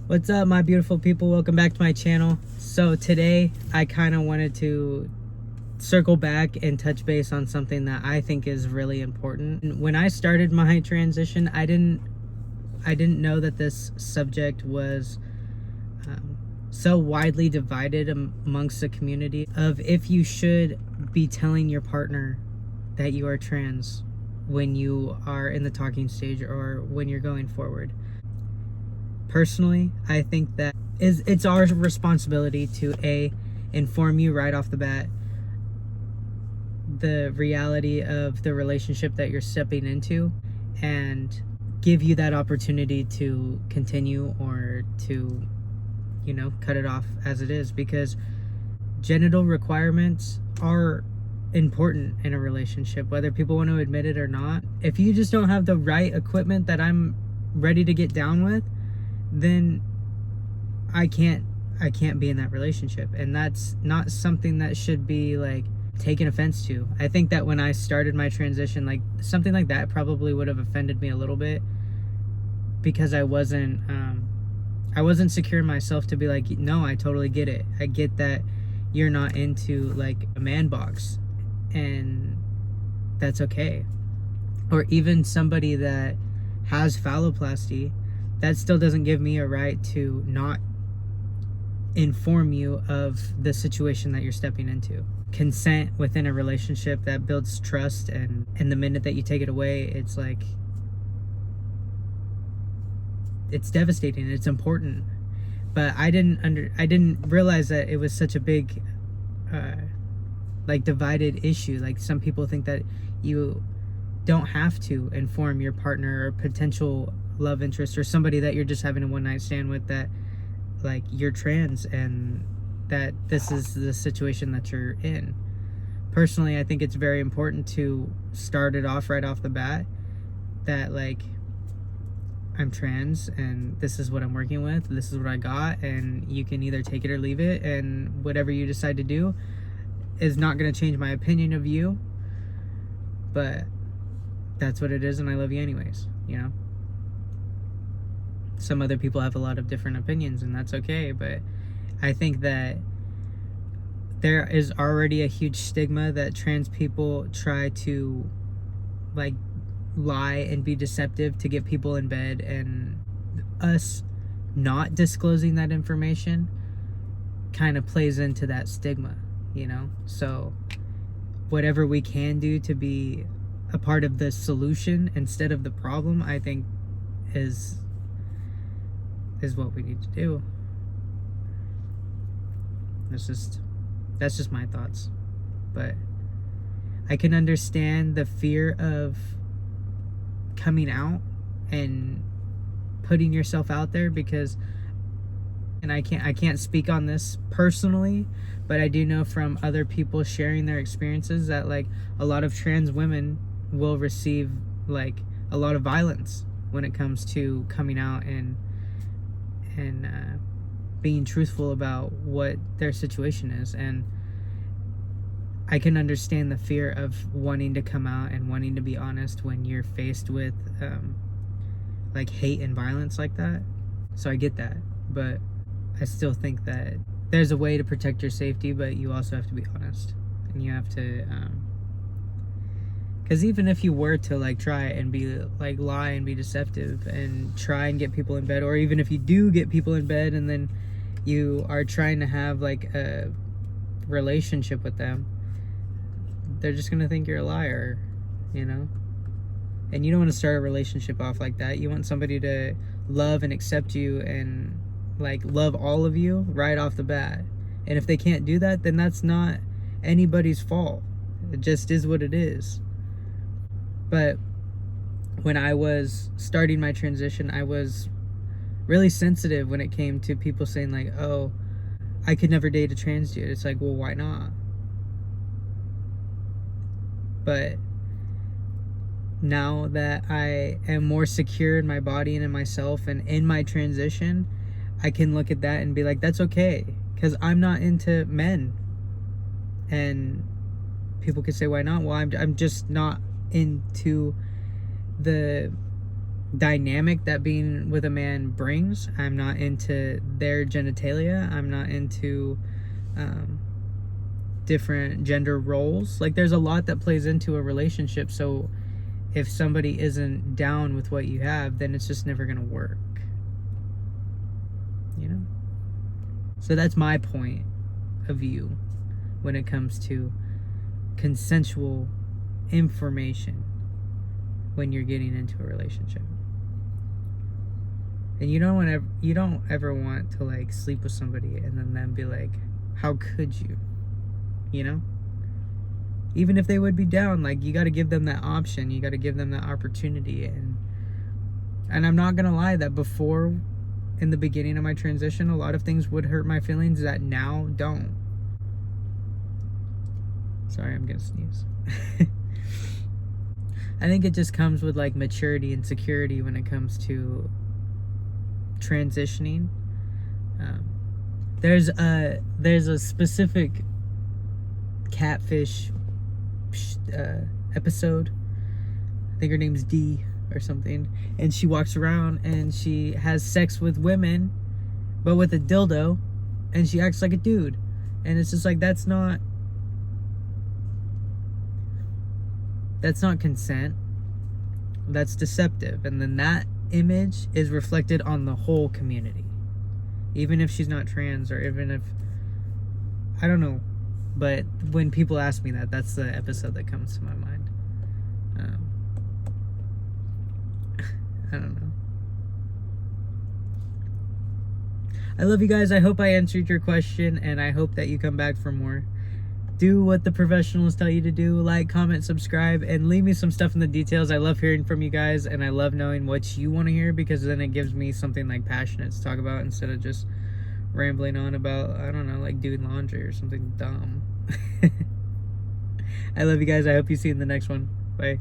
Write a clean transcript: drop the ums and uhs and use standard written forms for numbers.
What's up, my beautiful people? Welcome back to my channel. So today I kind of wanted to circle back and touch base on something that I think is really important. When I started my transition, I didn't know that this subject was so widely divided amongst the community of if you should be telling your partner that you are trans when you are in the talking stage or when you're going forward. Personally, I think that it's our responsibility to inform you right off the bat the reality of the relationship that you're stepping into and give you that opportunity to continue or to cut it off as it is, because genital requirements are important in a relationship, whether people want to admit it or not. If you just don't have the right equipment that I'm ready to get down with, then I can't be in that relationship. And that's not something that should be like taken offense to. I think that when I started my transition, like something like that probably would have offended me a little bit, because I wasn't secure in myself to be like, no, I totally get it. I get that you're not into like a man box, and that's okay. Or even somebody that has phalloplasty, that still doesn't give me a right to not inform you of the situation that you're stepping into. Consent within a relationship, that builds trust, and the minute that you take it away, it's like, it's devastating. It's important. But I didn't realize that it was such a big like divided issue. Like, some people think that you don't have to inform your partner or potential love interest or somebody that you're just having a one night stand with that like you're trans and that this is the situation that you're in. Personally, I think it's very important to start it off right off the bat that like, I'm trans and this is what I'm working with, this is what I got, and you can either take it or leave it, and whatever you decide to do is not going to change my opinion of you, but that's what it is, and I love you anyways, Some other people have a lot of different opinions, and that's okay, but I think that there is already a huge stigma that trans people try to like lie and be deceptive to get people in bed, and us not disclosing that information kind of plays into that stigma, So whatever we can do to be a part of the solution instead of the problem, I think is what we need to do. That's just my thoughts. But I can understand the fear of coming out and putting yourself out there, because, and I can't speak on this personally, but I do know from other people sharing their experiences that like a lot of trans women will receive like a lot of violence when it comes to coming out and being truthful about what their situation is. And I can understand the fear of wanting to come out and wanting to be honest when you're faced with like hate and violence like that. So I get that, but I still think that there's a way to protect your safety, but you also have to be honest, and you have to because even if you were to like try and be like lie and be deceptive and try and get people in bed, or even if you do get people in bed and then you are trying to have like a relationship with them, they're just gonna think you're a liar, and you don't want to start a relationship off like that. You want somebody to love and accept you and like love all of you right off the bat. And if they can't do that, then that's not anybody's fault. It just is what it is. But when I was starting my transition, I was really sensitive when it came to people saying like, oh, I could never date a trans dude. It's like, well, why not? But now that I am more secure in my body and in myself and in my transition, I can look at that and be like, that's okay, because I'm not into men. And people could say, why not? Well, I'm just not into the dynamic that being with a man brings. I'm not into their genitalia. I'm not into different gender roles. Like, there's a lot that plays into a relationship. So if somebody isn't down with what you have, then it's just never gonna work, you know? So that's my point of view when it comes to consensual information when you're getting into a relationship. And you don't ever want to like sleep with somebody and then them be like, how could you? You know? Even if they would be down, like, you got to give them that option. You got to give them that opportunity. And I'm not going to lie, that before, in the beginning of my transition, a lot of things would hurt my feelings that now don't. Sorry, I'm going to sneeze. I think it just comes with like maturity and security when it comes to transitioning. There's a specific Catfish episode. I think her name's Dee or something, and she walks around and she has sex with women but with a dildo, and she acts like a dude, and it's just like, that's not consent. That's deceptive. And then that image is reflected on the whole community, even if she's not trans, or even if, I don't know. But when people ask me that, that's the episode that comes to my mind. I don't know. I love you guys. I hope I answered your question, and I hope that you come back for more. Do what the professionals tell you to do. Like, comment, subscribe, and leave me some stuff in the details. I love hearing from you guys, and I love knowing what you want to hear, because then it gives me something like passionate to talk about instead of just rambling on about, I don't know, like doing laundry or something dumb. I love you guys. I hope you see you in the next one. Bye.